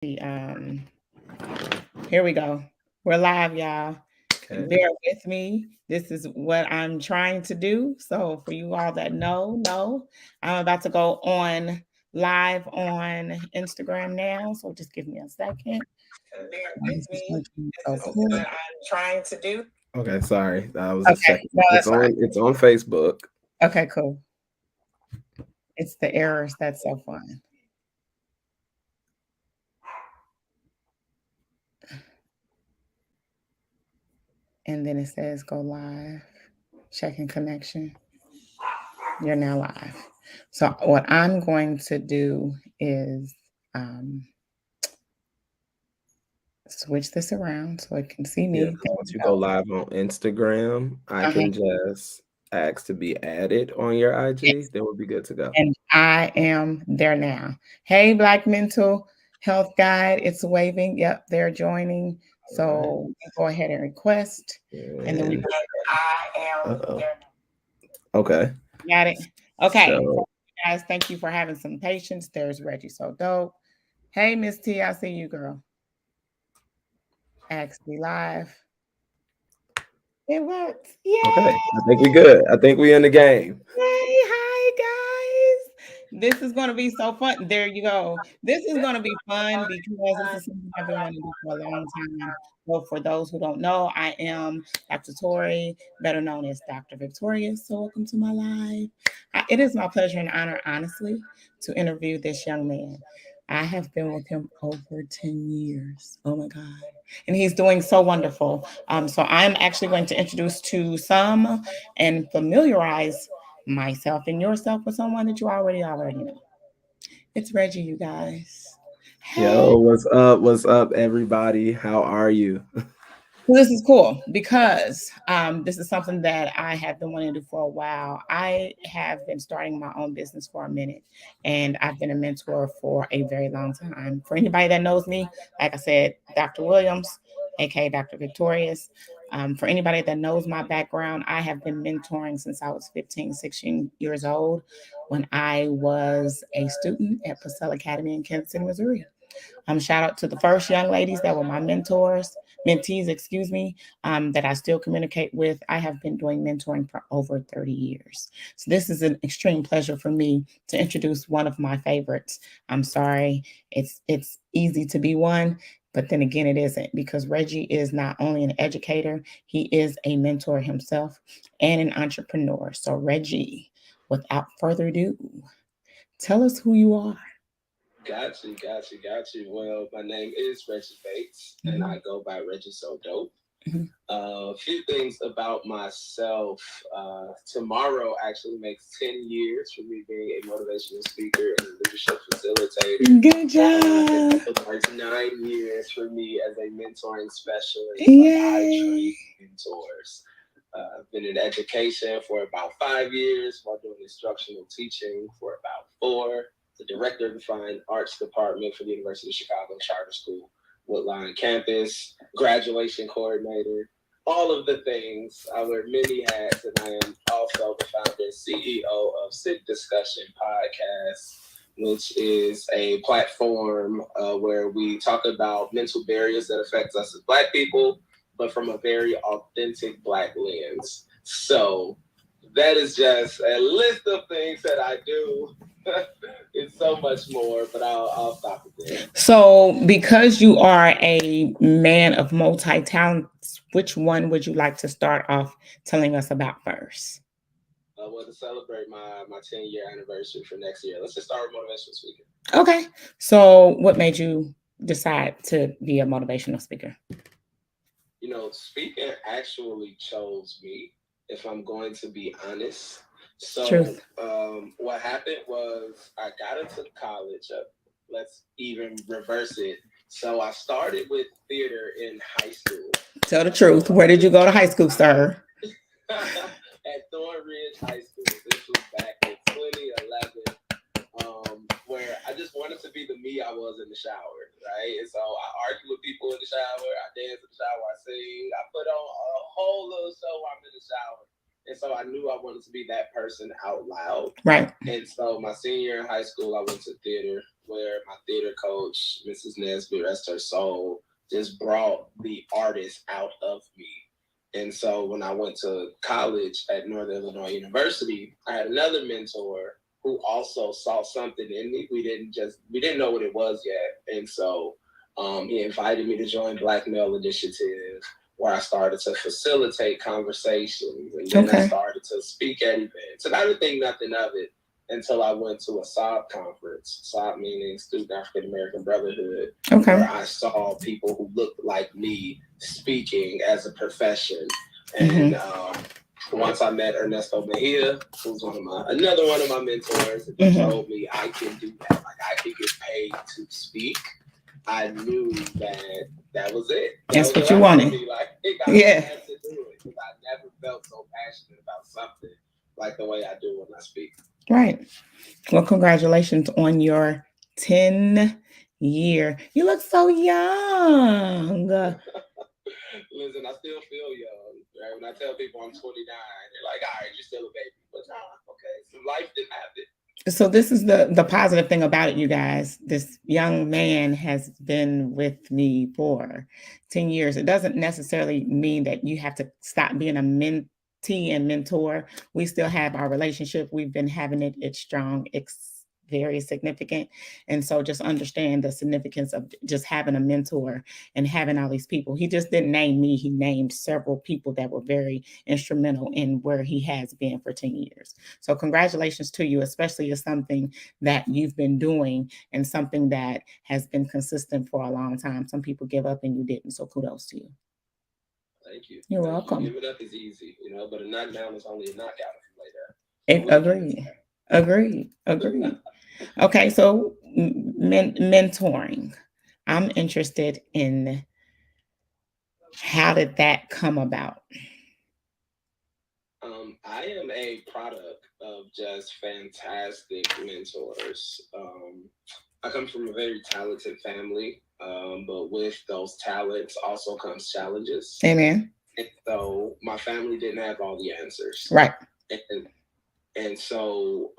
Here we go. We're live, y'all. Okay. Bear with me. This is what I'm trying to do. So for you all that know, I'm about to go on live on Instagram now. So just give me a second. Bear with This is me. working. This is Okay. what I'm trying to do. Okay, sorry. I was just Okay, checking. no, It's that's fine. on Facebook. Okay, cool. It's the errors that's so fun. And then it says go live, checking connection. You're now live. So what I'm going to do is um, switch this around so it can see Yeah, me. because There once we you go go. live on Instagram, I Uh-huh. can just ask to be added on your IG. Yes. Then we'll be good to go. And I am there now. Hey, Black Mental Health Guide. It's waving. Yep, they're joining. All right. So go ahead and request. And then we And I am uh-oh. there Okay. now. Got it? Okay. So Guys, thank you for having some patience. There's Reggie So Dope. Hey, Miss T, I see you, girl. Actually live. It works. okay. Yay! I think we good. I think we in the game. Yay! Hi, guys. This is going to be so fun. There you go. This is going to be fun because this is something I've been wanting to do for a long time. Well, for those who don't know, I am Dr. Tori, better known as Dr. Victorious. So, welcome to my live. It is my pleasure and honor, honestly, to interview this young man. I have been with him over 10 years. Oh my God. And he's doing so wonderful. So I'm actually going to introduce to some and familiarize myself and yourself with someone that you already know. It's Reggie, you guys. Hey. Yo, what's up? What's up, everybody? How are you? Well, this is cool because this is something that I have been wanting to do for a while. I have been starting my own business for a minute, and I've been a mentor for a very long time. For anybody that knows me, like I said, Dr. Williams, aka Dr. Victorious. For anybody that knows my background, I have been mentoring since I was 15, 16 years old when I was a student at Purcell Academy in Kansas City, Missouri. Shout out to the first young ladies that were my mentees, excuse me, that I still communicate with. I have been doing mentoring for over 30 years. So this is an extreme pleasure for me to introduce one of my favorites. I'm sorry, it's easy to be one, but then again, it isn't because Reggie is not only an educator, he is a mentor himself and an entrepreneur. So Reggie, without further ado, tell us who you are. Got you. Well, my name is Reggie Bates, and I go by Reggie So Dope. Mhm. A few things about myself. Tomorrow actually makes 10 years for me being a motivational speaker and a leadership facilitator. Good job. It marks 9 years for me as a mentoring specialist. I Yay. train mentors. I've been in education for about 5 years while doing instructional teaching for about four. The director of the Fine Arts Department for the University of Chicago Charter School, Woodline campus, graduation coordinator, all of the things. I wear many hats, and I am also the founder and CEO of Sit Discussion Podcast, which is a platform where we talk about mental barriers that affect us as Black people, but from a very authentic Black lens. So that is just a list of things that I do. It's so much more, but I'll stop it there. So, because you are a man of multi talents, which one would you like to start off telling us about first? Well, to celebrate my 10-year anniversary for next year, let's just start with motivational speaking. Okay. So, what made you decide to be a motivational speaker? Speaking actually chose me, if I'm going to be honest. So, Truth. what happened was I got into college. Let's even reverse it. So, I started with theater in high school. Tell the truth. Where did you go to high school, sir? At Thornridge High School. This was back in 2011. Where I just wanted to be the me I was in the shower, right? And so I argue with people in the shower, I dance in the shower, I sing, I put on a whole little show while I'm in the shower. And so I knew I wanted to be that person out loud. Right. And so my senior year in high school, I went to theater, where my theater coach, Mrs. Nesby, rest her soul, just brought the artist out of me. And so when I went to college at Northern Illinois University, I had another mentor who also saw something in me. We didn't know what it was yet. And so he invited me to join Black Male Initiative, where I started to facilitate conversations, and then I started to speak at events. And I didn't think nothing of it until I went to a SOB conference, SOB meaning Student African American Brotherhood, where I saw people who looked like me speaking as a profession. And once I met Ernesto Mejia, who's another one of my mentors, and he told me I can do that. Like, I can get paid to speak. I knew that was it. That's what you wanted. Like, I had to do it, because I never felt so passionate about something like the way I do when I speak. Right. Well, congratulations on your 10-year. You look so young. Listen, I still feel young. Right? When I tell people I'm 29, they're like, all right, you're still a baby. But nah, okay, so life didn't happen. So this is the positive thing about it, you guys. This young man has been with me for 10 years. It doesn't necessarily mean that you have to stop being a mentee and mentor. We still have our relationship. We've been having it. It's strong. It's very significant. And so just understand the significance of just having a mentor and having all these people. He just didn't name me. He named several people that were very instrumental in where he has been for 10 years. So congratulations to you, especially as something that you've been doing and something that has been consistent for a long time. Some people give up and you didn't. So kudos to you. Thank you. You're welcome. Give it up is easy, but a knockdown is only a knockout if you lay down. Agreed. Okay, so mentoring. I'm interested in, how did that come about? I am a product of just fantastic mentors. I come from a very talented family, but with those talents also comes challenges. Amen. And so my family didn't have all the answers. Right. And so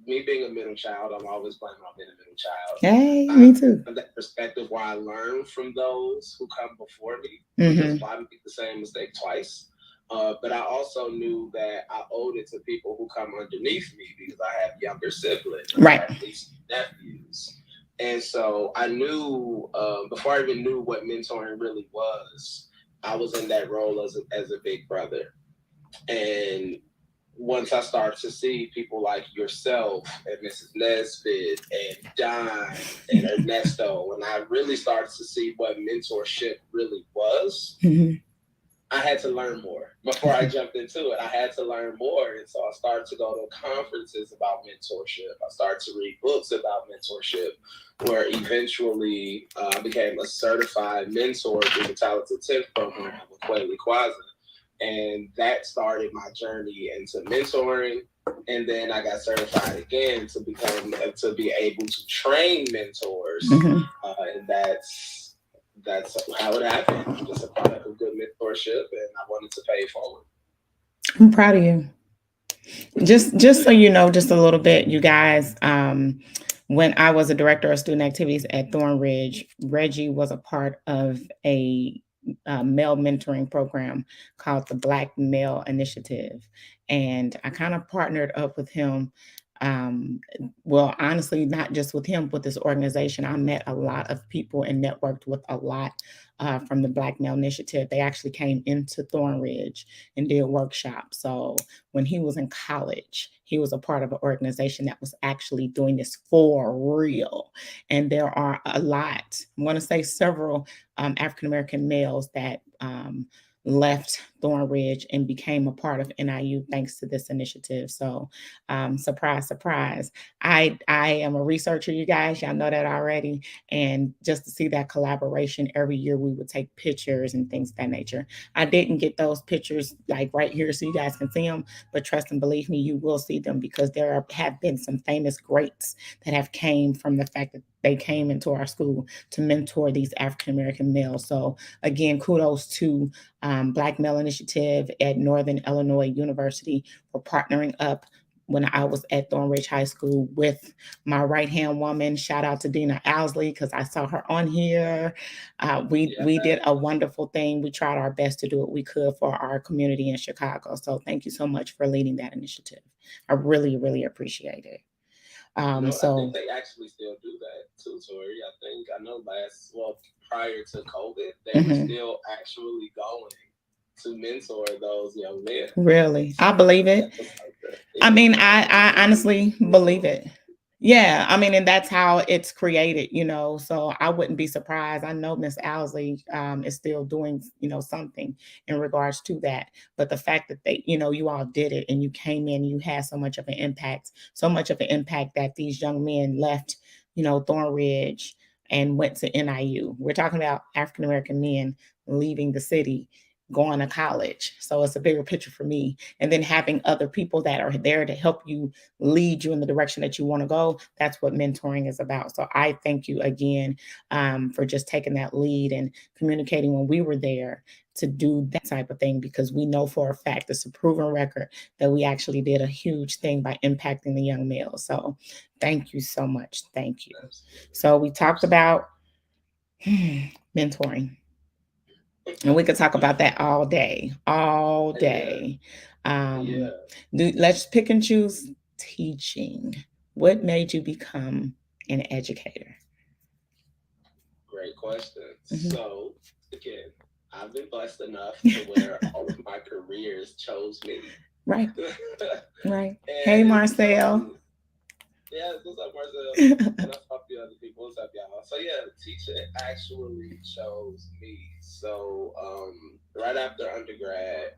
me being a middle child, I'm always blaming on being a middle child. Hey, me too. From that perspective, where I learn from those who come before me, because why make the same mistake twice? But I also knew that I owed it to people who come underneath me, because I have younger siblings, right? At least nephews. And so I knew, before I even knew what mentoring really was, I was in that role as a big brother. And once I started to see people like yourself and Mrs. Nesbitt and Don and Ernesto, and I really started to see what mentorship really was, I had to learn more. Before I jumped into it, I had to learn more. And so I started to go to conferences about mentorship. I started to read books about mentorship, where eventually I became a certified mentor through the Talented 10th program with Quaylee Quaza. And that started my journey into mentoring. And then I got certified again to be able to train mentors. And that's how it happened. I'm just a product of good mentorship, and I wanted to pay it forward. I'm proud of you. Just so you know, just a little bit, you guys, when I was a director of student activities at Thornridge, Reggie was a part of a male mentoring program called the Black Male Initiative. And I kind of partnered up with him. Well, honestly, not just with him, but this organization. I met a lot of people and networked with a lot from the Black Male Initiative. They actually came into Thornridge and did workshops. So when he was in college, he was a part of an organization that was actually doing this for real. And there are a lot, I'm going to say several African-American males that left Thornridge and became a part of NIU thanks to this initiative. So surprise, surprise. I am a researcher, you guys. Y'all know that already. And just to see that collaboration every year, we would take pictures and things of that nature. I didn't get those pictures like right here so you guys can see them, but trust and believe me, you will see them, because there have been some famous greats that have came from the fact that they came into our school to mentor these African-American males. So again, kudos to Black Male Initiative at Northern Illinois University for partnering up when I was at Thornridge High School with my right hand woman. Shout out to Dina Owsley because I saw her on here. We did a wonderful thing. We tried our best to do what we could for our community in Chicago. So thank you so much for leading that initiative. I really, really appreciate it. I think they actually still do that too, Tori. I know prior to COVID, they were still actually going to mentor those young men. Really, I believe it. I mean, I honestly believe it. Yeah, I mean, and that's how it's created, So I wouldn't be surprised. I know Miss Owsley is still doing, something in regards to that. But the fact that you all did it and you came in, you had so much of an impact that these young men left, Thornridge and went to NIU. We're talking about African American men leaving the city, going to college. So it's a bigger picture for me. And then having other people that are there to help you lead you in the direction that you want to go. That's what mentoring is about. So I thank you again for just taking that lead and communicating when we were there to do that type of thing, because we know for a fact, it's a proven record that we actually did a huge thing by impacting the young males. So thank you so much. Thank you. So we talked about mentoring. And we could talk about that all day, all day. Let's pick and choose teaching. What made you become an educator? Great question. So, again, I've been blessed enough to where all of my careers chose me. Right. Right. Hey, Marcel. Yeah, what's up, Marcel? And I'll talk to the other people. What's up, y'all? So yeah, teaching actually chose me. So right after undergrad,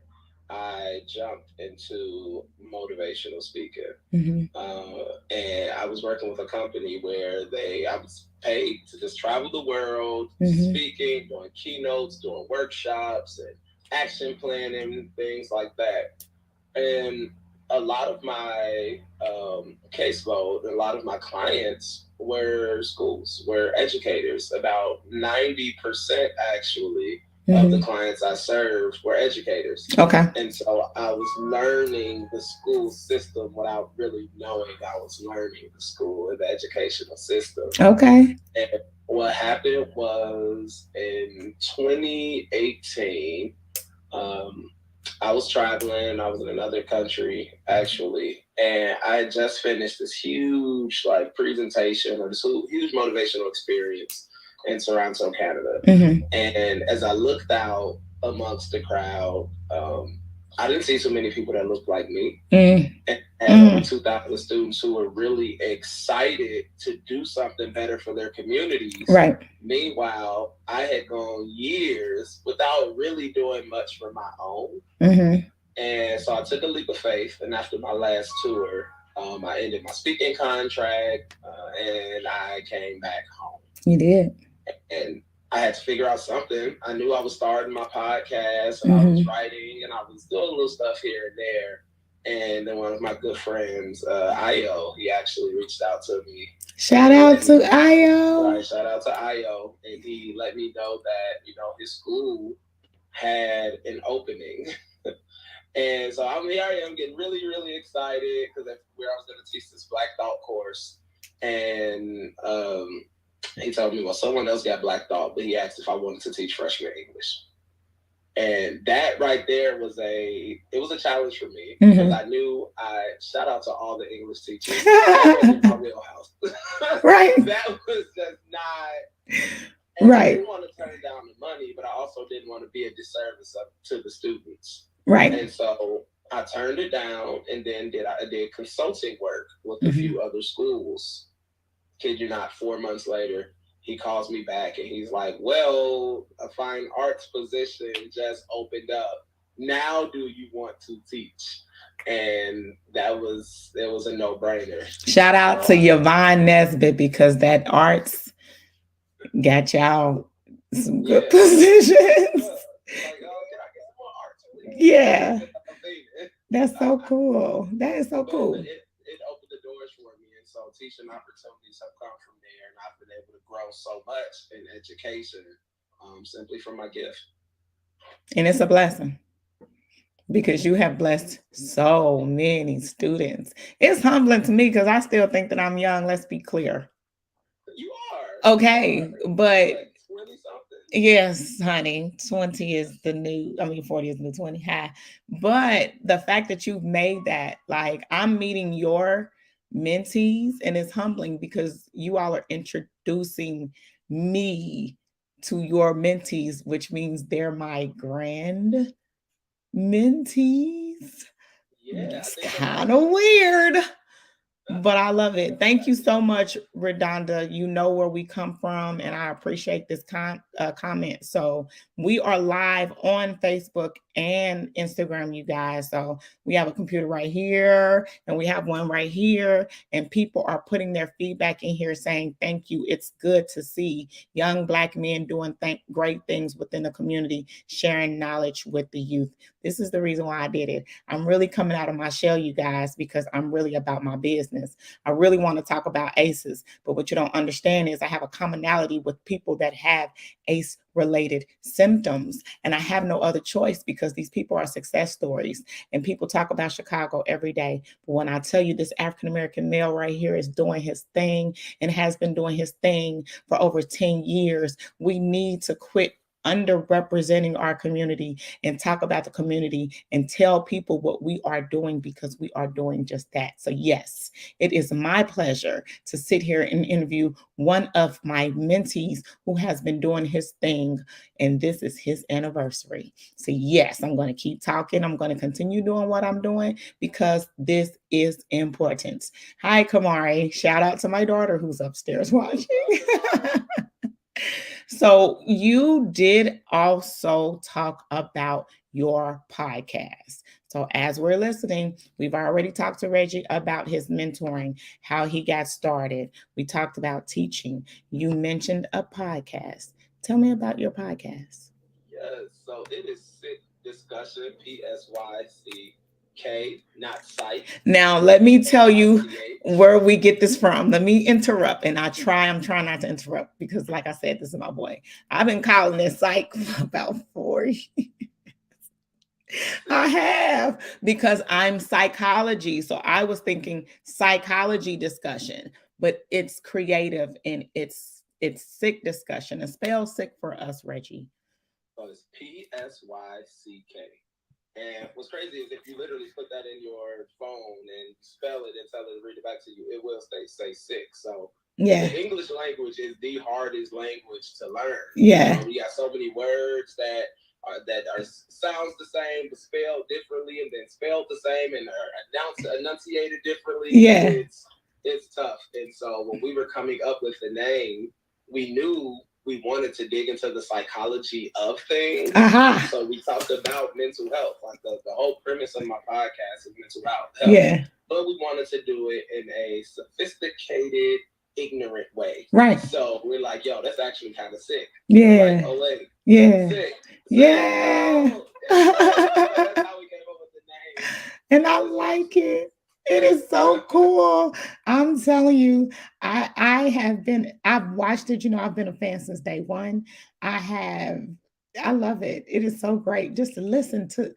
I jumped into motivational speaking, and I was working with a company where I was paid to just travel the world, speaking, doing keynotes, doing workshops, and action planning, things like that. And a lot of my caseload, a lot of my clients were schools, were educators. About 90% actually of the clients I served were educators. Okay. And so I was learning the school system without really knowing I was learning the school and the educational system. Okay. And what happened was in 2018, I was traveling. I was in another country actually, and I had just finished this huge presentation or this huge motivational experience in Toronto, Canada. And as I looked out amongst the crowd, I didn't see so many people that looked like me. And over 2,000 students who were really excited to do something better for their communities. Right. Meanwhile, I had gone years without really doing much for my own. And so I took a leap of faith. And after my last tour, I ended my speaking contract and I came back home. You did. And I had to figure out something. I knew I was starting my podcast and I was writing and I was doing little stuff here and there. And then one of my good friends, Io, he actually reached out to me. Shout out to Io. Right, shout out to Io. And he let me know that, his school had an opening. And so here I am getting really, really excited because that's where I was going to teach this Black Thought course. And he told me, well, someone else got Black Thought, but he asked if I wanted to teach freshman English. And that right there was a challenge for me because I knew shout out to all the English teachers in my wheelhouse. Right. That was just not right. I didn't want to turn down the money, but I also didn't want to be a disservice to the students. Right. And so I turned it down and then I did consulting work with a few other schools. Kid you not, 4 months later, he calls me back and he's like, well, a fine arts position just opened up. Now do you want to teach? And it was a no-brainer. Shout out to Yvonne Nesbitt because that arts got y'all some good positions. Yeah. That's so cool. That is so cool. It opened the doors for me. And so teaching opportunities have come from there. And I've been able to grow so much in education simply from my gift. And it's a blessing. because you have blessed so many students. It's humbling to me because I still think that I'm young. Let's be clear. You are. Okay, but Like 20 something. yes, honey, 20 is the new, I mean, 40 is the new 20 high. But the fact that you've made that, like, I'm meeting your mentees, and it's humbling because you all are introducing me to your mentees, which means they're my grand mentees. Yeah, I It's think that's kind of weird. But I love it. Thank you that's so much, Redonda. You know where we come from, and I appreciate this comment. So we are live on Facebook and Instagram, you guys. So we have a computer right here, and we have one right here, and people are putting their feedback in here saying thank you. It's good to see young Black men doing great things within the community, sharing knowledge with the youth. This is the reason why I did it. I'm really coming out of my shell, you guys, because I'm really about my business. I really want to talk about ACEs, but what you don't understand is I have a commonality with people that have ACE related symptoms, and I have no other choice because these people are success stories, and people talk about Chicago every day. But when I tell you this African American male right here is doing his thing and has been doing his thing for over 10 years, we need to quit underrepresenting our community and talk about the community and tell people what we are doing, because we are doing just that. So yes, it is my pleasure to sit here and interview one of my mentees who has been doing his thing, and this is his anniversary. So yes, I'm going to keep talking. I'm going to continue doing what I'm doing because this is important. Hi, Kamari. Shout out to my daughter who's upstairs watching. So you did also talk about your podcast. So as we're listening, we've already talked to Reggie about his mentoring, how he got started. We talked about teaching. You mentioned a podcast. Tell me about your podcast. Yes, so it is Sick Discussion, PSYCK, not psych. Now, let me tell you where we get this from. Let me interrupt, and I'm trying not to interrupt because, like I said, this is my boy. I've been calling this psych for about 4 years. I have, because I'm psychology. So I was thinking psychology discussion, but it's creative and it's sick discussion. And spell sick for us, Reggie. So it's PSYCK. And what's crazy is if you literally put that in your phone and spell it and tell it to read it back to you, it will say sick. So yeah, the English language is the hardest language to learn. Yeah. We got so many words that are sounds the same but spelled differently, and then spelled the same and are enunciated differently. Yeah. It's tough. And so when we were coming up with the name, we knew we wanted to dig into the psychology of things. So we talked about mental health. Like the whole premise of my podcast is mental health. Yeah. But we wanted to do it in a sophisticated, ignorant way. Right. So we're like, yo, that's actually kind of sick. Yeah. Like, oh wait. Yeah. Sick. Yeah. Oh, that's how we came up with the name. And I like it. It is so cool. I'm telling you, I've watched it, I've been a fan since day one. I love it. It is so great just to listen to.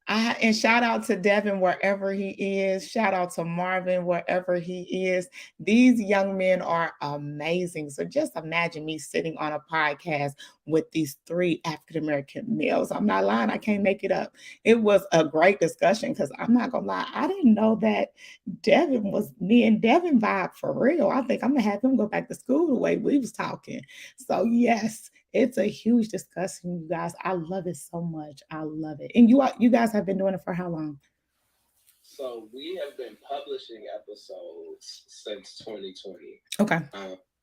And shout out to Devin wherever he is. Shout out to Marvin wherever he is. These young men are amazing. So just imagine me sitting on a podcast with these three African American males. I'm not lying. I can't make it up. It was a great discussion because I'm not gonna lie. I didn't know that Devin was me and Devin vibe for real. I think I'm gonna have him go back to school the way we was talking. So yes, it's a huge discussion, you guys. I love it so much. I love it. And you guys have been doing it for how long? So we have been publishing episodes since 2020. Okay.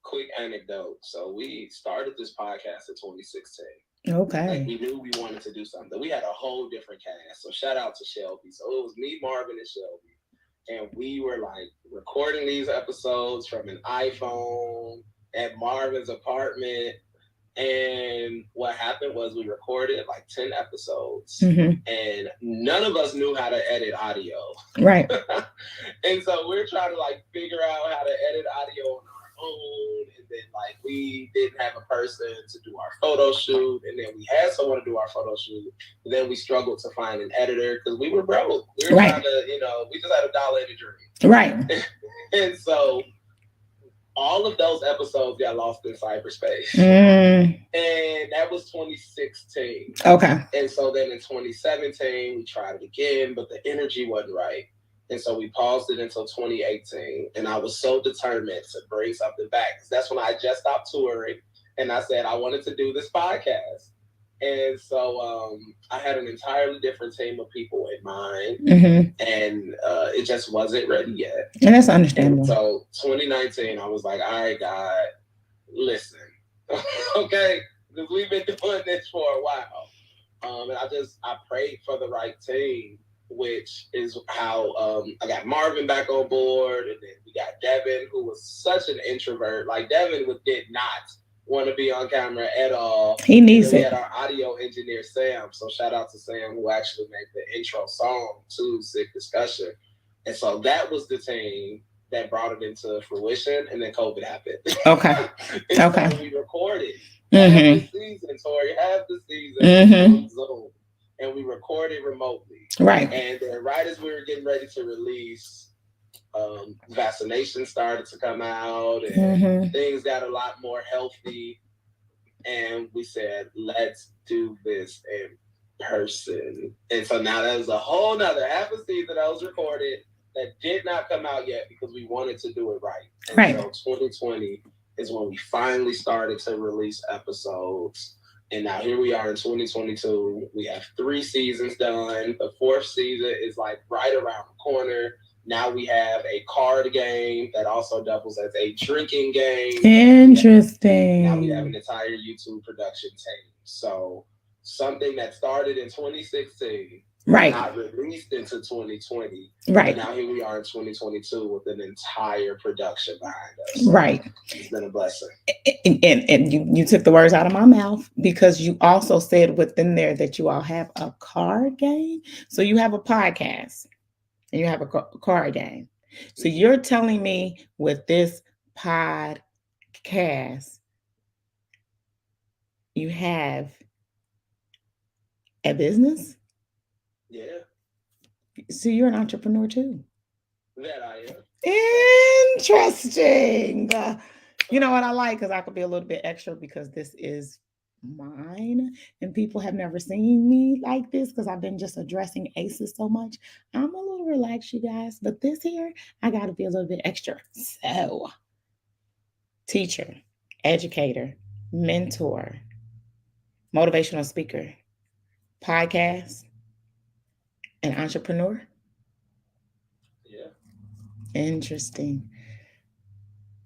Quick anecdote. So we started this podcast in 2016. Okay. Like we knew we wanted to do something. We had a whole different cast. So shout out to Shelby. So it was me, Marvin, and Shelby. And we were like recording these episodes from an iPhone at Marvin's apartment. And what happened was we recorded like 10 episodes, and none of us knew how to edit audio. Right. And so we're trying to like figure out how to edit audio on our own. And then like we didn't have a person to do our photo shoot, and then we had someone to do our photo shoot, and then we struggled to find an editor because we were broke. We were trying to, we just had $1 in a dream. Right. And so all of those episodes got lost in cyberspace. And that was 2016. Okay. And so then in 2017, we tried it again, but the energy wasn't right. And so we paused it until 2018. And I was so determined to bring something back. Because that's when I just stopped touring. And I said I wanted to do this podcast. And so I had an entirely different team of people in mind. And it just wasn't ready yet. And that's understandable. And so 2019, I was like, all right, God, listen. Okay? Because we've been doing this for a while. And I prayed for the right team, which is how I got Marvin back on board. And then we got Devin, who was such an introvert. Like, Devin did not want to be on camera at all. He needs it. We had our audio engineer, Sam. So shout out to Sam, who actually made the intro song to Sick Discussion. And so that was the team that brought it into fruition. And then COVID happened. Okay. Okay. So we recorded half the season, Tori, half the season on Zoom. And we recorded remotely. Right. And then right as we were getting ready to release, vaccination started to come out, and things got a lot more healthy. And we said, let's do this in person. And so now that was a whole nother half a season that was recorded that did not come out yet because we wanted to do it right. And so 2020 is when we finally started to release episodes. And now here we are in 2022. We have 3 seasons done. The 4th season is like right around the corner. Now we have a card game that also doubles as a drinking game. Interesting. Now we have an entire YouTube production team. So something that started in 2016, not released into 2020. Right. Now here we are in 2022 with an entire production behind us. Right. It's been a blessing. And you took the words out of my mouth, because you also said within there that you all have a card game. So you have a podcast and you have a card game. So you're telling me with this podcast, you have a business? Yeah. So you're an entrepreneur too. That I am. Interesting. You know what I like? Because I could be a little bit extra, because this is mine and people have never seen me like this, because I've been just addressing aces so much. I'm a little relaxed, you guys, but this here, I got to be a little bit extra. So, teacher, educator, mentor, motivational speaker, podcast, an entrepreneur. Yeah. Interesting.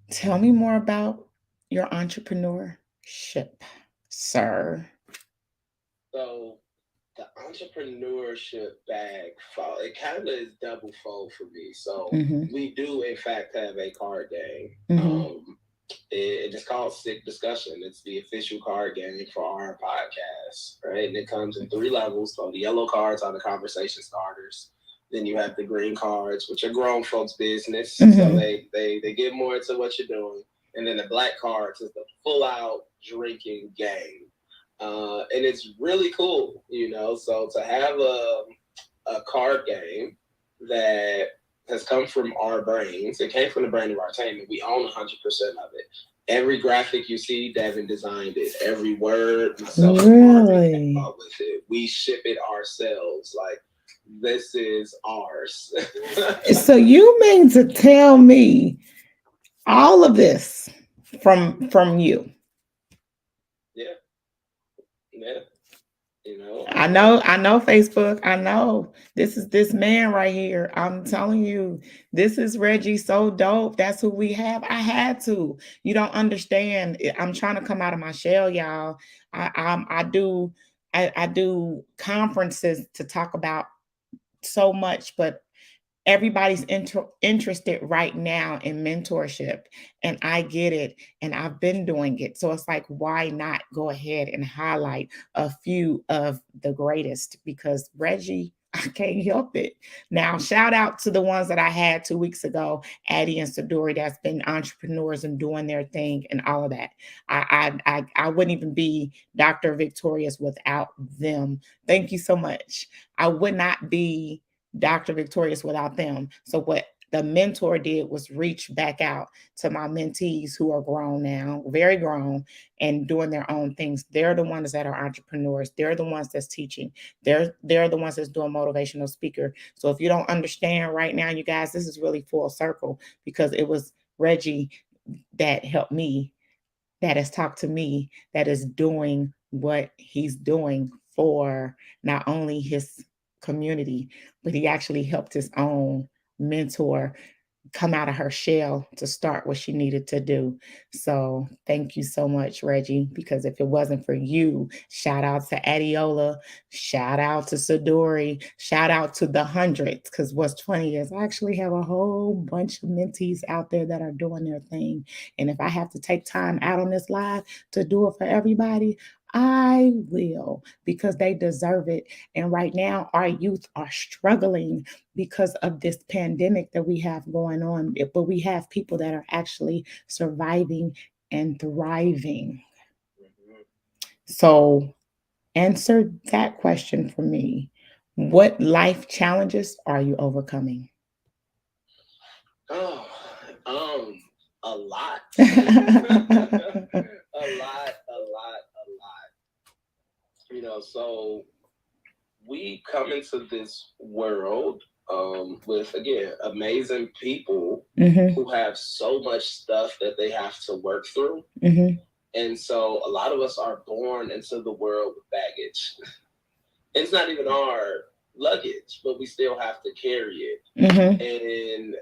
Tell me more about your entrepreneurship, sir. So the entrepreneurship bag, it kind of is double fold for me. So we do, in fact, have a card game. It's called Sick Discussion. It's the official card game for our podcast, right? And it comes in 3 levels. So the yellow cards are the conversation starters. Then you have the green cards, which are grown folks' business. So they get more into what you're doing. And then the black cards is the full-out drinking game. And it's really cool, So to have a card game that has come from our brains, it came from the brain of our team, and we own 100% of it. Every graphic you see, Devin designed it. Every word, myself and Marvin came up with it. We ship it ourselves. Like, this is ours. So you mean to tell me all of this from you? Yeah. I know Facebook. I know this is this man right here. I'm telling you, this is Reggie So Dope. That's who we have. I had to. You don't understand. I'm trying to come out of my shell, y'all. I do conferences to talk about so much, but everybody's interested right now in mentorship, and I get it, and I've been doing it. So it's like, why not go ahead and highlight a few of the greatest? Because Reggie, I can't help it. Now, shout out to the ones that I had 2 weeks ago, Addie and Sadori, that's been entrepreneurs and doing their thing and all of that. I wouldn't even be Dr. Victorious without them. Thank you so much. I would not be Dr. Victorious without them. So what the mentor did was reach back out to my mentees who are grown now, very grown, and doing their own things. They're the ones that are entrepreneurs. They're the ones that's teaching. They're the ones that's doing motivational speaker. So if you don't understand right now, you guys, this is really full circle because it was Reggie that helped me, that has talked to me, that is doing what he's doing for not only his community, but he actually helped his own mentor come out of her shell to start what she needed to do. So thank you so much, Reggie, because if it wasn't for you, shout out to Adiola, shout out to Sadori, shout out to the hundreds, because what's funny is I actually have a whole bunch of mentees out there that are doing their thing. And if I have to take time out on this live to do it for everybody, I will, because they deserve it. And right now, our youth are struggling because of this pandemic that we have going on. But we have people that are actually surviving and thriving. So, answer that question for me. What life challenges are you overcoming? Oh, a lot. A lot. So we come into this world with, again, amazing people who have so much stuff that they have to work through. And so a lot of us are born into the world with baggage. It's not even our luggage, but we still have to carry it. And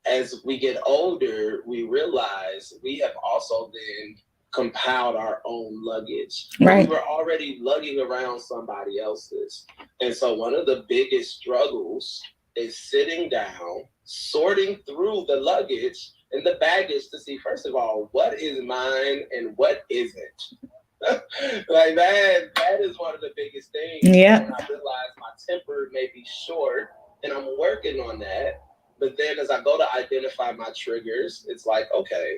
as we get older, we realize we have also then compiled our own luggage. Right. We were already lugging around somebody else's. And so one of the biggest struggles is sitting down, sorting through the luggage and the baggage to see, first of all, what is mine and what isn't. Like that is one of the biggest things. Yeah. When I realize my temper may be short and I'm working on that. But then as I go to identify my triggers, it's like, okay,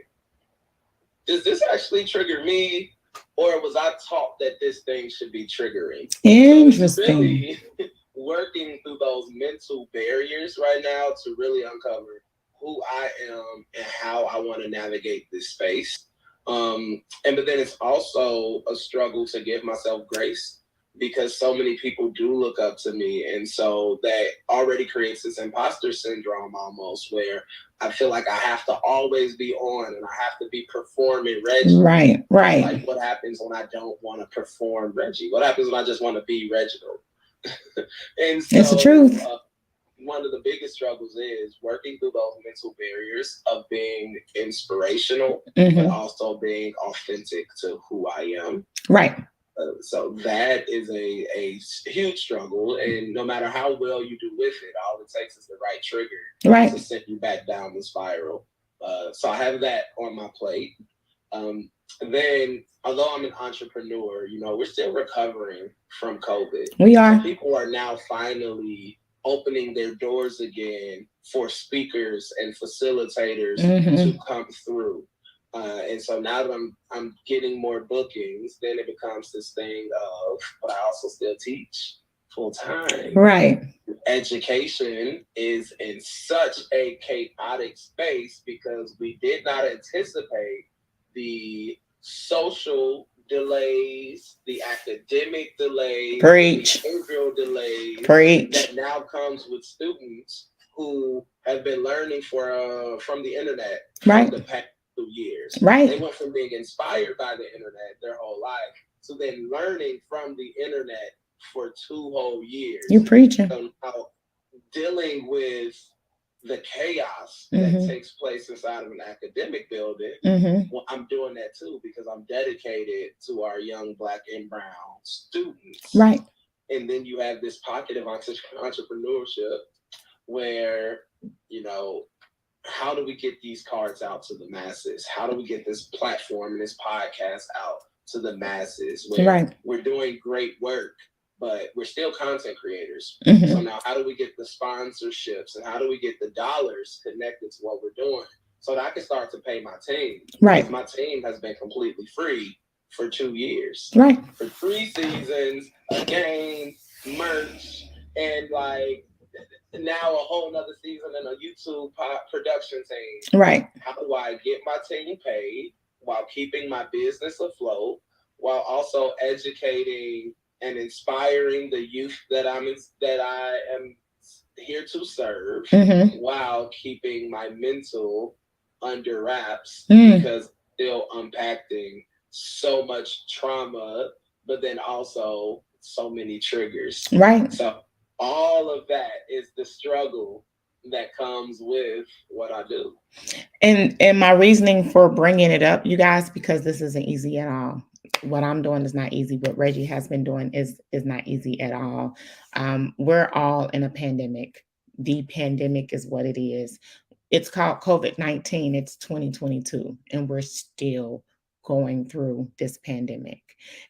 does this actually trigger me? Or was I taught that this thing should be triggering? Interesting. So it's really working through those mental barriers right now to really uncover who I am and how I want to navigate this space. But then it's also a struggle to give myself grace, because so many people do look up to me. And so that already creates this imposter syndrome almost, where I feel like I have to always be on and I have to be performing Reggie. Right. Like, what happens when I don't want to perform Reggie? What happens when I just want to be Reginald? And so it's the truth. One of the biggest struggles is working through those mental barriers of being inspirational, but also being authentic to who I am. Right. So that is a huge struggle, and no matter how well you do with it, all it takes is the right trigger to send you back down the spiral. So I have that on my plate. Then, although I'm an entrepreneur, we're still recovering from COVID. We are. So people are now finally opening their doors again for speakers and facilitators to come through. And so now that I'm getting more bookings, then it becomes this thing of, but I also still teach full time. Right. Education is in such a chaotic space because we did not anticipate the social delays, the academic delays, the behavioral delays that now comes with students who have been learning from the internet for the past 2 years. Right. They went from being inspired by the internet their whole life to then learning from the internet for 2 whole years. You preaching. So now, dealing with the chaos that takes place inside of an academic building, well, I'm doing that too because I'm dedicated to our young Black and brown students. Right. And then you have this pocket of entrepreneurship where, how do we get these cards out to the masses? How do we get this platform and this podcast out to the masses? Where we're doing great work, but we're still content creators. So Mm-hmm. now how do we get the sponsorships and how do we get the dollars connected to what we're doing so that I can start to pay my team? Because Right. my team has been completely free for 2 years, Right. for 3 seasons, a game, merch, and like now a whole nother season and a YouTube production team. Right. How do I get my team paid while keeping my business afloat, while also educating and inspiring the youth that I am here to serve, Mm-hmm. while keeping my mental under wraps Mm. because still unpacking so much trauma, but then also so many triggers. Right. So all of that is the struggle that comes with what I do. And my reasoning for bringing it up, you guys, because this isn't easy at all. What I'm doing is not easy. What Reggie has been doing is not easy at all. We're all in a pandemic. The pandemic is what it is. It's called COVID-19. It's 2022, and we're still going through this pandemic.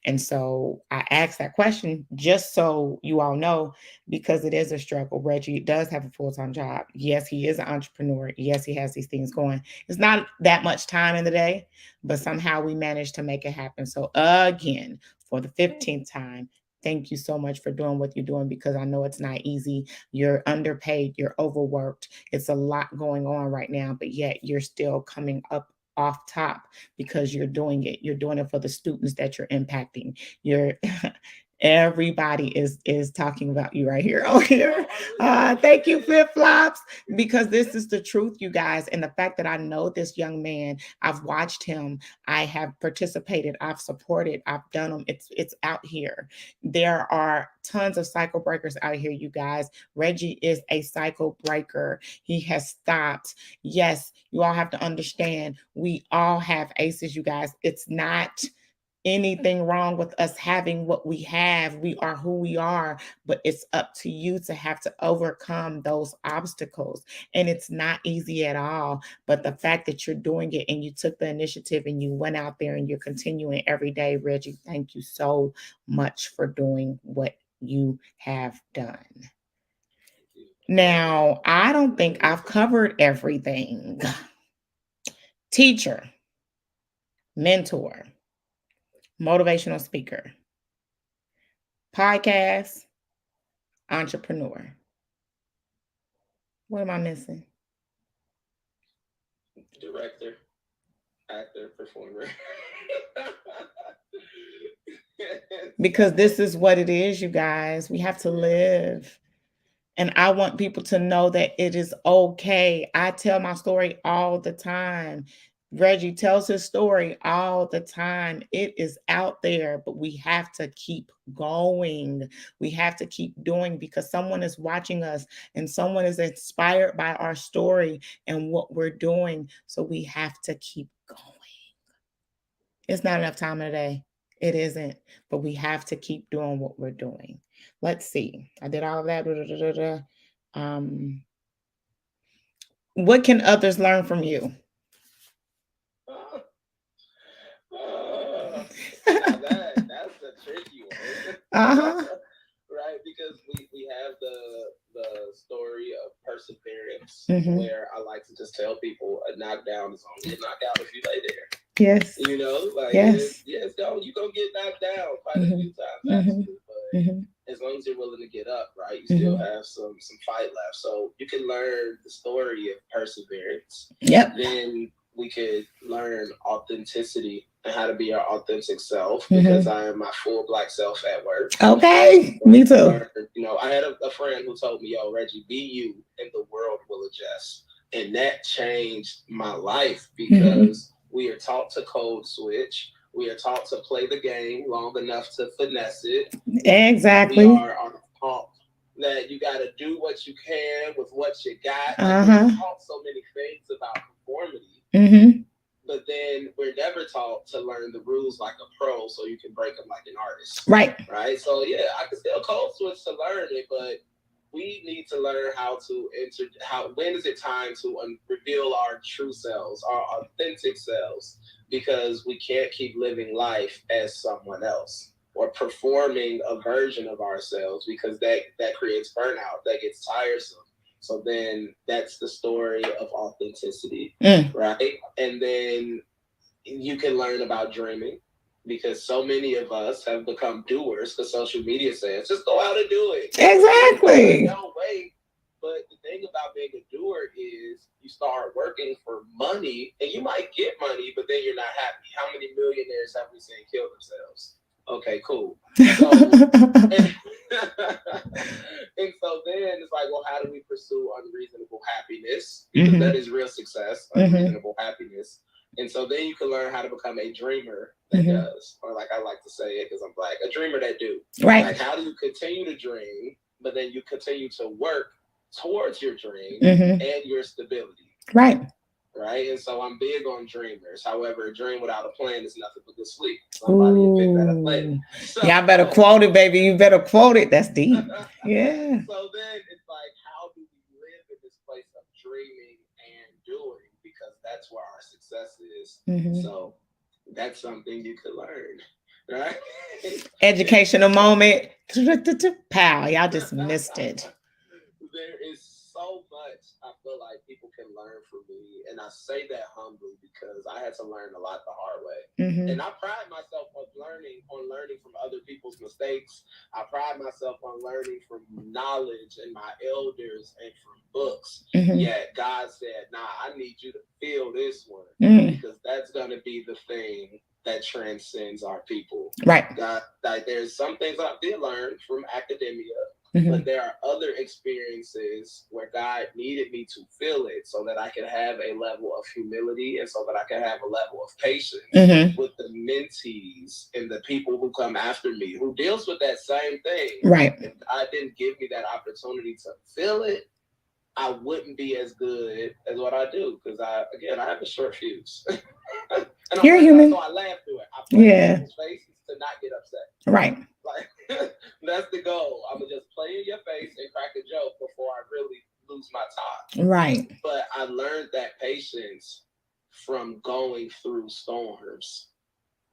And so I asked that question just so you all know, because it is a struggle. Reggie does have a full-time job. Yes, he is an entrepreneur. Yes, he has these things going. It's not that much time in the day, but somehow we managed to make it happen. So again, for the 15th time, thank you so much for doing what you're doing, because I know it's not easy. You're underpaid, you're overworked. It's a lot going on right now, but yet you're still coming up off top because you're doing it. You're doing it for the students that you're impacting. You're everybody is talking about you right here on here. Thank you, flip flops, because this is the truth, you guys. And the fact that I know this young man, I've watched him, I have participated, I've supported, I've done them. It's out here. There are tons of cycle breakers out here, you guys. Reggie is a cycle breaker. He has stopped. Yes, you all have to understand, we all have aces, you guys. It's not anything wrong with us having what we have. We are who we are, but it's up to you to have to overcome those obstacles. And it's not easy at all. But the fact that you're doing it and you took the initiative and you went out there and you're continuing every day, Reggie, thank you so much for doing what you have done. Now, I don't think I've covered everything. Teacher, mentor, motivational speaker, podcast, entrepreneur. What am I missing? Director, actor, performer. Because this is what it is, you guys. We have to live. And I want people to know that it is okay. I tell my story all the time. Reggie tells his story all the time. It is out there, but we have to keep going. We have to keep doing, because someone is watching us and someone is inspired by our story and what we're doing. So we have to keep going. It's not enough time in the day. It isn't, but we have to keep doing what we're doing. Let's see. I did all of that. Um, what can others learn from you? Now that's a tricky one. Uh-huh. Right? Because we have the story of perseverance, Mm-hmm. where I like to just tell people a knockdown is only a knockout if you lay there. Yes. You know, like Yes. yes, go you gonna get knocked down quite a few times Mm-hmm. actually, but Mm-hmm. as long as you're willing to get up, right, you still Mm-hmm. have some fight left. So you can learn the story of perseverance. Yep. Then we could learn authenticity and how to be our authentic self, because I am my full black self at work. Okay. Me too. I had a friend who told me, yo, Reggie, be you and the world will adjust. And that changed my life, because we are taught to code switch. We are taught to play the game long enough to finesse it. Exactly. We are taught that you got to do what you can with what you got. Like, we're taught so many things about conformity. But then we're never taught to learn the rules like a pro so you can break them like an artist. Right. Right. So, yeah, I can still code switch to learn it, but we need to learn how to when is it time to reveal our true selves, our authentic selves, because we can't keep living life as someone else. or performing a version of ourselves, because that creates burnout, that gets tiresome. So then that's the story of authenticity, right? And then you can learn about dreaming, because so many of us have become doers because social media says just go out and do it. Exactly. Don't wait. But the thing about being a doer is you start working for money, and you might get money, but then you're not happy. How many millionaires have we seen kill themselves? Okay, cool. So, and so then it's like, well, how do we pursue unreasonable happiness? Because that is real success, unreasonable happiness. And so then you can learn how to become a dreamer that does, or like I like to say it because I'm Black, a dreamer that do. Right. Like, how do you continue to dream, but then you continue to work towards your dream and your stability? Right. Right. And so I'm big on dreamers. However, a dream without a plan is nothing but good sleep. Somebody will pick that up later. So, yeah, I better quote it, baby. You better quote it. That's deep. Yeah. So then it's like, how do we live in this place of dreaming and doing? Because that's where our success is. So that's something you could learn. Right? Educational moment. Pow. Y'all just missed it. There is so much I feel like people can learn from me. And I say that humbly because I had to learn a lot the hard way. And I pride myself on learning from other people's mistakes. I pride myself on learning from knowledge and my elders and from books. Yet God said, nah, I need you to feel this one, because that's going to be the thing that transcends our people. Right. God, like, there's some things I did learn from academia, but there are other experiences where God needed me to feel it so that I could have a level of humility and so that I could have a level of patience with the mentees and the people who come after me, who deals with that same thing. Right. If God didn't give me that opportunity to feel it, I wouldn't be as good as what I do, because I have a short fuse. And you're human. So I laugh through it. I play people's faces to not get upset. Right. Like, that's the goal. I'm gonna just play in your face and crack a joke before I really lose my top. Right. But I learned that patience from going through storms.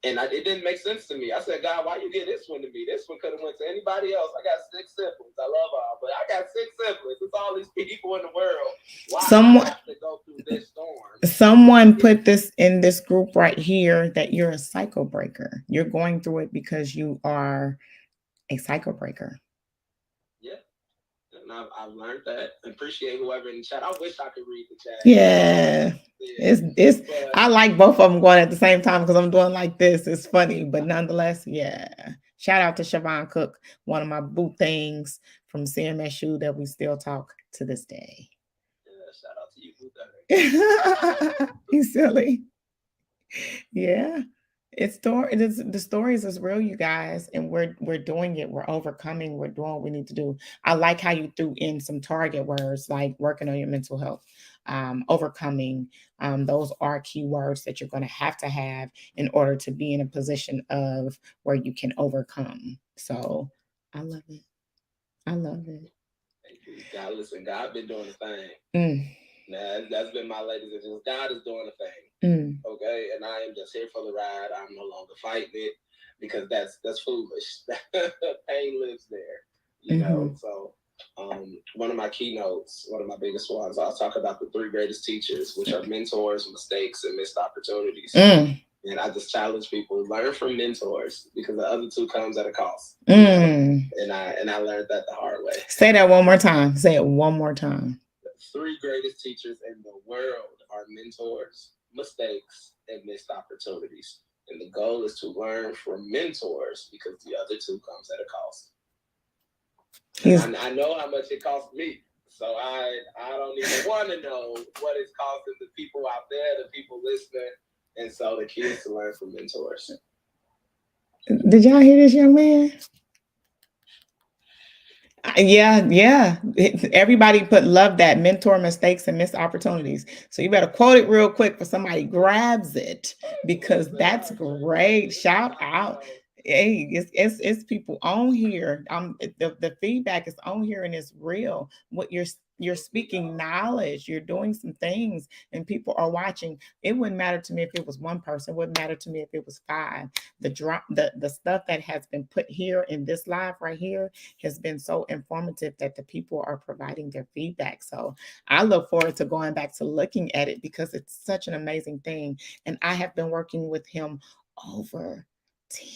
And it didn't make sense to me. I said, God, why you get this one to me? This one could have went to anybody else. I got 6 siblings. I love all, but I got 6 siblings. It's all these people in the world. Why I have to go through this storm? Someone put this in this group right here, that you're a cycle breaker. You're going through it because you are a cycle breaker. Yeah. And I've learned that. Appreciate whoever in the chat. I wish I could read the chat. Yeah. It's I like both of them going at the same time because I'm doing like this. It's funny, but nonetheless, yeah. Shout out to Siobhan Cook, one of my boo things from CMSU that we still talk to this day. Yeah, shout out to you, boo. He's silly. Yeah. The stories is real, you guys, and we're doing it. We're overcoming. We're doing what we need to do. I like how you threw in some target words like working on your mental health, overcoming. Those are key words that you're going to have in order to be in a position of where you can overcome. So I love it. I love it. Thank you. God, listen, God been doing the thing. Nah, that's been my ladies and gents. God is doing the thing. Okay, and I am just here for the ride. I'm no longer fighting it, because that's foolish. Pain lives there, you know. So one of my keynotes, one of my biggest ones, I'll talk about the 3 greatest teachers, which are mentors, mistakes, and missed opportunities. And I just challenge people, learn from mentors, because the other 2 comes at a cost. And I learned that the hard way. Say that one more time. Say it one more time. The 3 greatest teachers in the world are mentors, mistakes, and missed opportunities. And the goal is to learn from mentors, because the other 2 comes at a cost. I know how much it cost me. So I don't even want to know what it's costing the people out there, the people listening. And so the key is to learn from mentors. Did y'all hear this, young man? Yeah. Everybody love that mentor, mistakes, and missed opportunities. So you better quote it real quick for somebody grabs it, because that's great. Shout out. Hey, it's people on here. The feedback is on here and it's real. What you're you're speaking knowledge, you're doing some things, and people are watching. It wouldn't matter to me if it was one person, it wouldn't matter to me if it was five. The stuff that has been put here in this live right here has been so informative that the people are providing their feedback. So I look forward to going back to looking at it because it's such an amazing thing. And I have been working with him over 10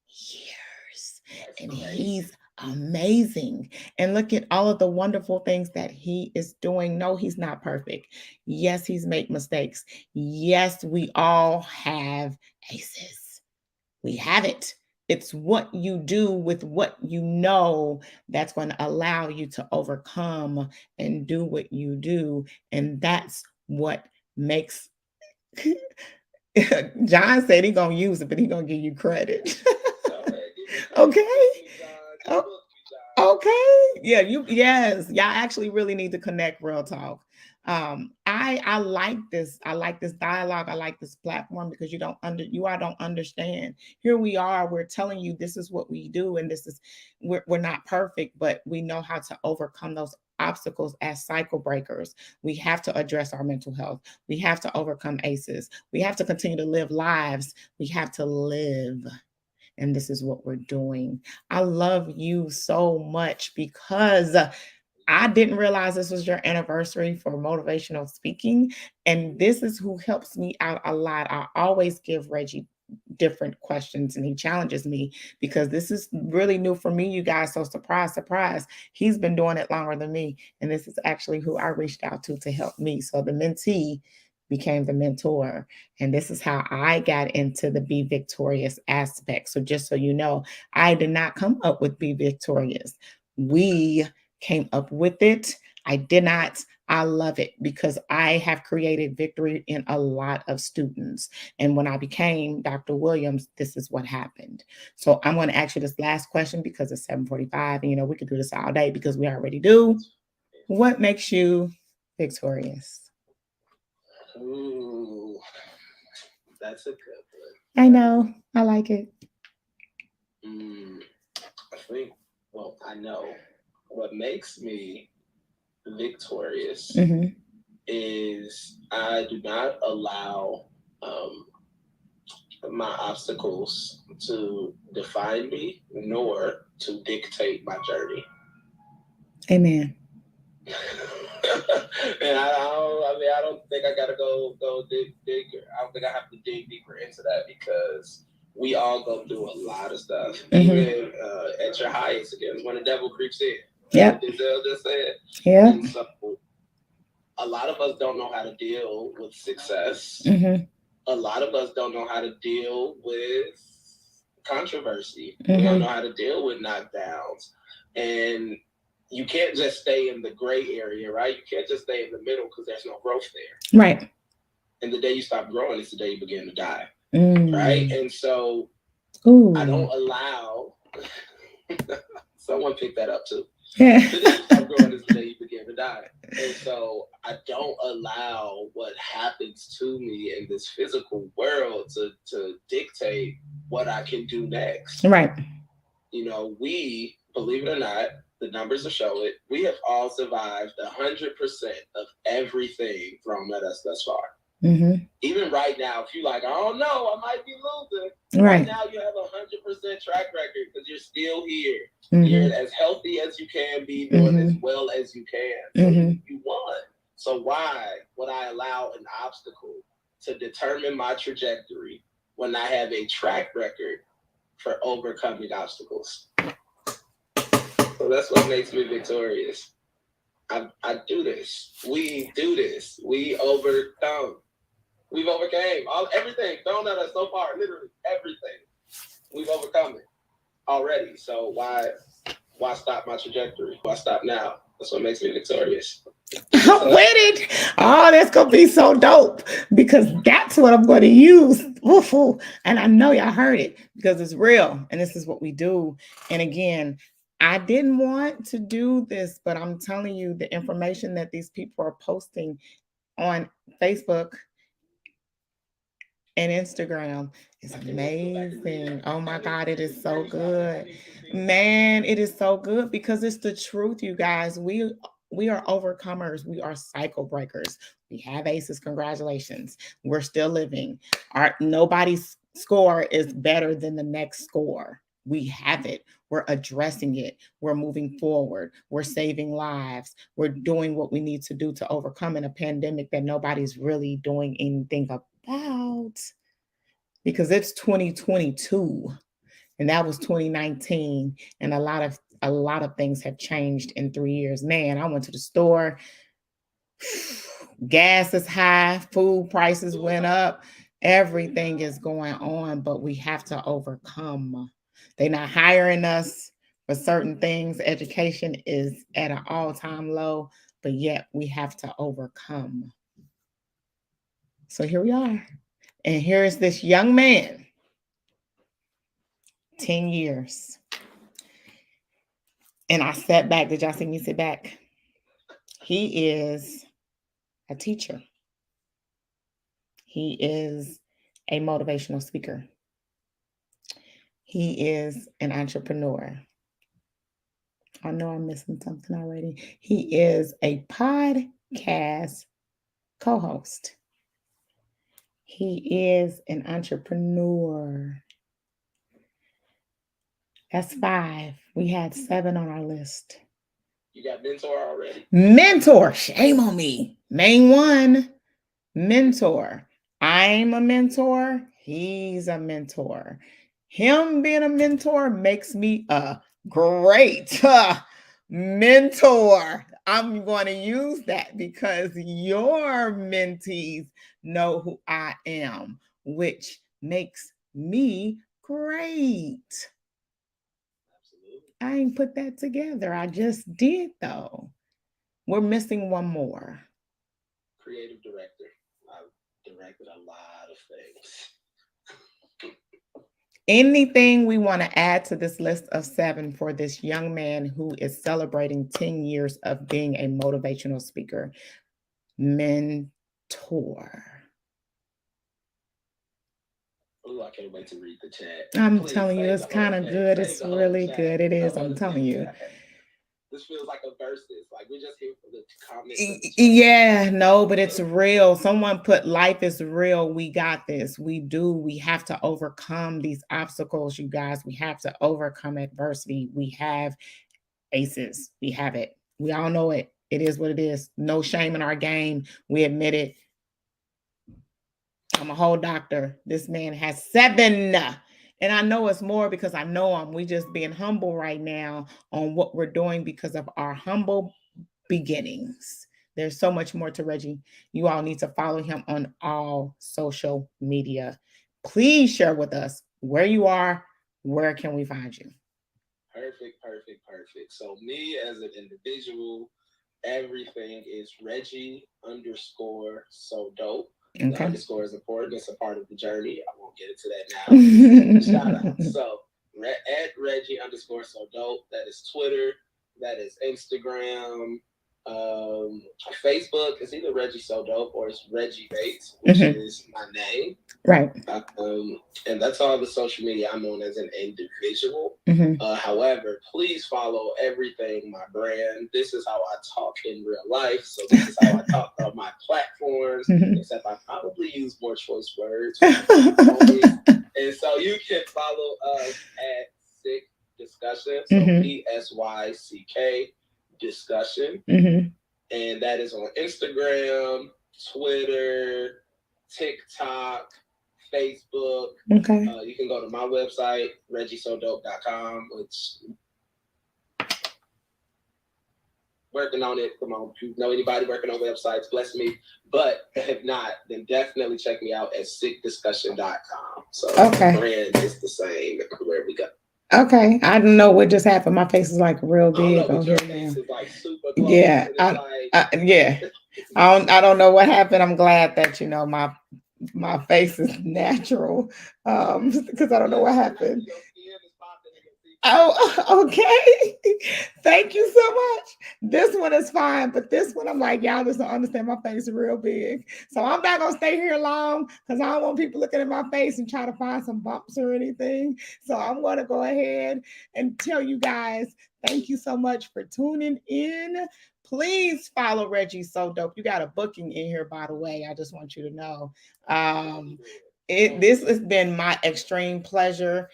years. That's And crazy. he's amazing. And look at all of the wonderful things that he is doing. No, he's not perfect. Yes, he's made mistakes. Yes, we all have aces. We have it. It's what you do with what you know that's going to allow you to overcome and do what you do. And that's what makes John said he gonna use it, but he gonna give you credit. Okay. Oh, okay. Yeah, yes, y'all actually really need to connect, real talk. I like this. I like this dialogue. I like this platform because you all don't understand. Here we are, we're telling you this is what we do, and this is we're not perfect, but we know how to overcome those obstacles as cycle breakers. We have to address our mental health. We have to overcome ACEs. We have to continue to live lives. We have to live. And this is what we're doing. I love you so much because I didn't realize this was your anniversary for motivational speaking. And this is who helps me out a lot. I always give Reggie different questions and he challenges me because this is really new for me, you guys. So surprise, surprise, he's been doing it longer than me. And this is actually who I reached out to help me. So the mentee became the mentor. And this is how I got into the Be Victorious aspect. So just so you know, I did not come up with Be Victorious. We came up with it. I did not. I love it because I have created victory in a lot of students. And when I became Dr. Williams, this is what happened. So I'm going to ask you this last question because it's 7:45 and we could do this all day because we already do. What makes you victorious? Ooh, that's a good one. I know. I like it. I think, well, I know what makes me victorious is I do not allow my obstacles to define me nor to dictate my journey. Amen. And I don't think I gotta go dig. I don't think I have to dig deeper into that because we all go through a lot of stuff, even at your highest. Again, when the devil creeps in. Yeah. Denzel just said. Yeah. And so, a lot of us don't know how to deal with success. A lot of us don't know how to deal with controversy. We don't know how to deal with knockdowns, and you can't just stay in the gray area, right? You can't just stay in the middle because there's no growth there. Right. And the day you stop growing is the day you begin to die. Right? And so I don't allow someone pick that up too. Yeah. The day you stop growing is the day you begin to die. And so I don't allow what happens to me in this physical world to dictate what I can do next. Right. We, believe it or not, the numbers will show it. We have all survived 100% of everything thrown at us thus far. Even right now, if you're like, I don't know, I might be losing. Right now, you have 100% track record because you're still here. You're as healthy as you can be, doing as well as you can. So you won. So why would I allow an obstacle to determine my trajectory when I have a track record for overcoming obstacles? So that's what makes me victorious. I do this. We do this. We overcome. We've overcame everything thrown at us so far. Literally everything. We've overcome it already. So why stop my trajectory? Why stop now? That's what makes me victorious. I'm with it. Oh, that's gonna be so dope because that's what I'm going to use. And I know y'all heard it because it's real and this is what we do. And again, I didn't want to do this, but I'm telling you the information that these people are posting on Facebook and Instagram is amazing. Oh my God, it is so good. Man, it is so good because it's the truth, you guys. we are overcomers. We are cycle breakers. We have aces. Congratulations. We're still living. Nobody's score is better than the next score. We have it. We're addressing it. We're moving forward. We're saving lives. We're doing what we need to do to overcome in a pandemic that nobody's really doing anything about, because it's 2022 and that was 2019, and a lot of things have changed in 3 years. Man, I went to the store, gas is high, food prices went up, everything is going on, but we have to overcome. They're not hiring us for certain things. Education is at an all-time low, but yet we have to overcome. So here we are. And here is this young man, 10 years. And I sat back. Did y'all see me sit back? He is a teacher. He is a motivational speaker. He is an entrepreneur. I know I'm missing something already. He is a podcast co-host. He is an entrepreneur. That's 5. We had 7 on our list. You got mentor already? Mentor. Shame on me. Main one. Mentor. I'm a mentor. He's a mentor. Him being a mentor makes me a great mentor. I'm going to use that because your mentees know who I am, which makes me great. Absolutely. I ain't put that together. I just did, though. We're missing one more. Creative director. I've directed a lot of things. Anything we want to add to this list of 7 for this young man who is celebrating 10 years of being a motivational speaker? Mentor. Oh, I can't wait to read the chat. I'm telling you, it's kind of good. It's really good. It is. I'm telling you. This feels like a versus. Like we're just here for the comments. Yeah, no, but it's real. Someone put life is real. We got this. We do. We have to overcome these obstacles, you guys. We have to overcome adversity. We have aces. We have it. We all know it. It is what it is. No shame in our game. We admit it. I'm a whole doctor. This man has 7. And I know it's more because I know him. We just being humble right now on what we're doing because of our humble beginnings. There's so much more to Reggie. You all need to follow him on all social media. Please share with us where you are. Where can we find you? Perfect. So me as an individual, everything is Reggie_so dope. Okay. The underscore is important. It's a part of the journey. I won't get into that now. Shout out. So at Reggie_so dope. That is Twitter. That is Instagram. Facebook is either Reggie So Dope or it's Reggie Bates, which is my name. Right. And that's all the social media I'm on as an individual. However, please follow everything, my brand. This is how I talk in real life. So this is how I talk on my platforms, except I probably use more choice words. And so you can follow us at Sick Discussion. So PSYCK Discussion. And that is on Instagram, Twitter, TikTok, Facebook. Okay. You can go to my website, reggiesodope.com, which working on it. Come on, if you know anybody working on websites, bless me. But if not, then definitely check me out at sickdiscussion.com. So the brand is the same everywhere we go. Okay, I don't know what just happened. My face is like real big on here now. Like super close. Yeah, yeah. I don't know what happened. I'm glad that my face is natural because I don't know what happened. Oh, okay. Thank you so much. This one is fine, but this one I'm like, y'all just don't understand. My face is real big. So I'm not gonna stay here long because I don't want people looking at my face and try to find some bumps or anything. So I'm gonna go ahead and tell you guys thank you so much for tuning in. Please follow Reggie So Dope. You got a booking in here, by the way. I just want you to know. Um, this has been my extreme pleasure.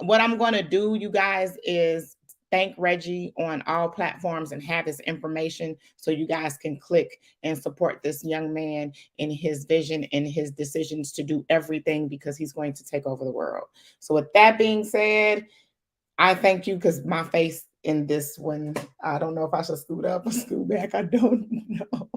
What I'm going to do, you guys, is thank Reggie on all platforms and have his information so you guys can click and support this young man in his vision and his decisions to do everything because he's going to take over the world. So, with that being said, I thank you because my face in this one, I don't know if I should scoot up or scoot back. I don't know.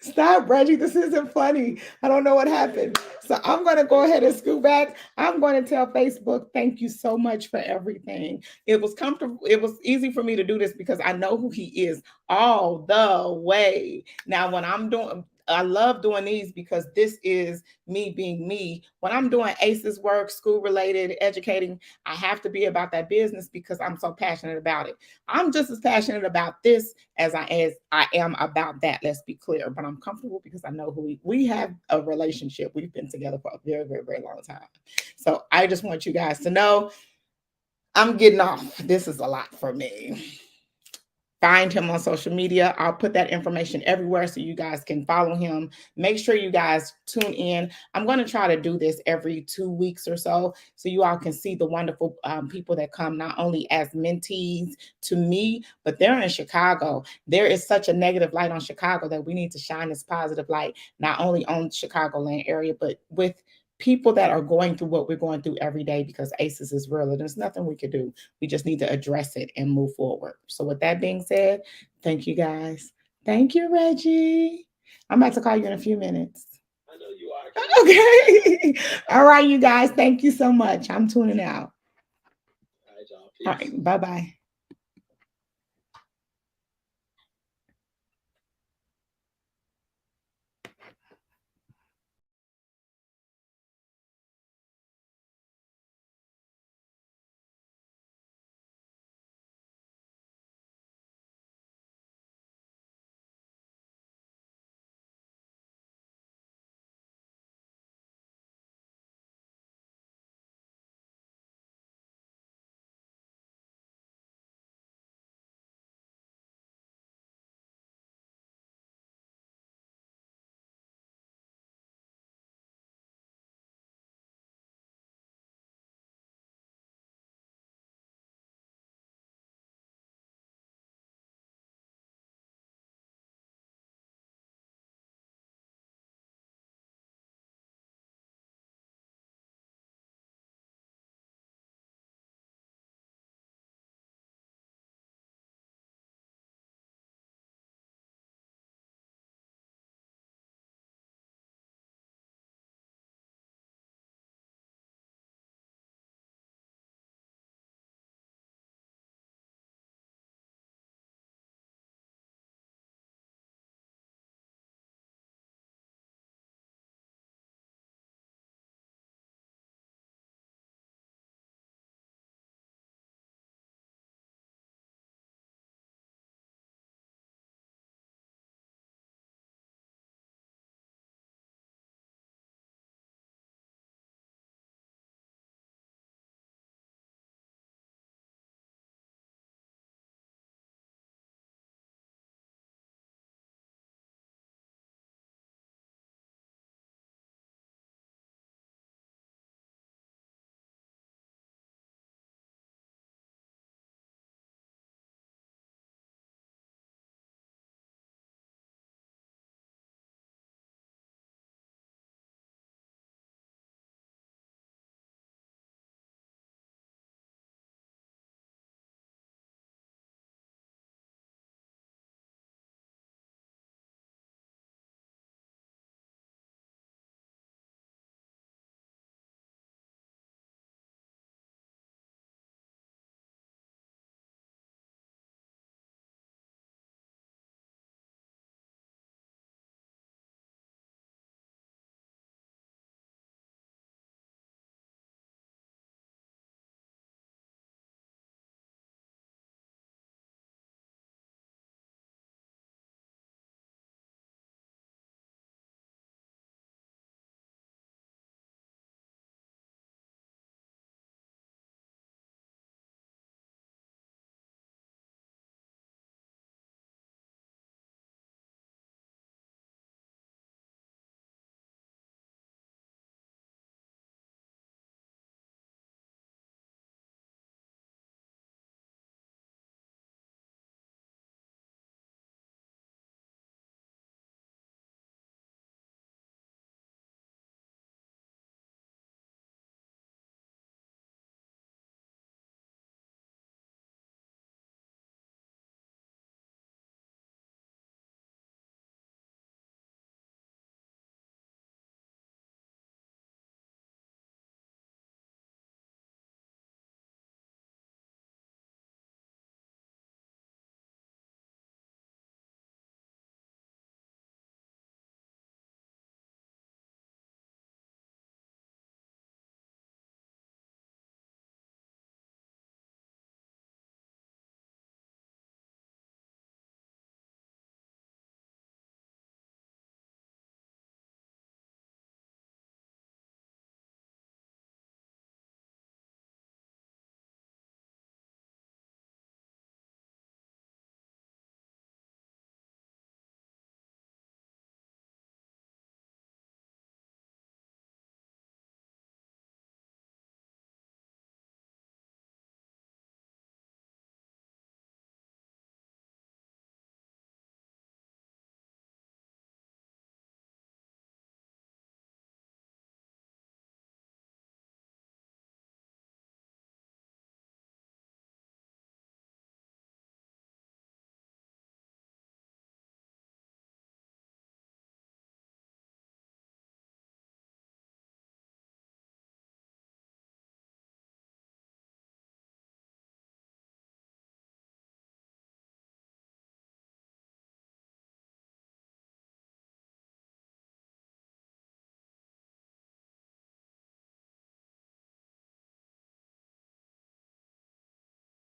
Stop, Reggie. This isn't funny. I don't know what happened. So I'm going to go ahead and scoot back. I'm going to tell Facebook, thank you so much for everything. It was comfortable. It was easy for me to do this because I know who he is all the way. Now, when I'm doing, I love doing these because this is me being me. When I'm doing ACEs work, school related, educating, I have to be about that business because I'm so passionate about it. I'm just as passionate about this as I am about that. Let's be clear. But I'm comfortable because I know who we have a relationship. We've been together for a very, very, very long time. So I just want you guys to know I'm getting off. This is a lot for me. Find him on social media. I'll put that information everywhere so you guys can follow him. Make sure you guys tune in. I'm going to try to do this every 2 weeks or so you all can see the wonderful people that come not only as mentees to me, but they're in Chicago. There is such a negative light on Chicago that we need to shine this positive light, not only on Chicagoland area, but with people that are going through what we're going through every day because ACEs is real and there's nothing we could do. We just need to address it and move forward. So, with that being said, thank you guys. Thank you, Reggie. I'm about to call you in a few minutes. I know you are. Okay. All right, you guys. Thank you so much. I'm tuning out. All right, y'all. All Peace. right. Bye bye.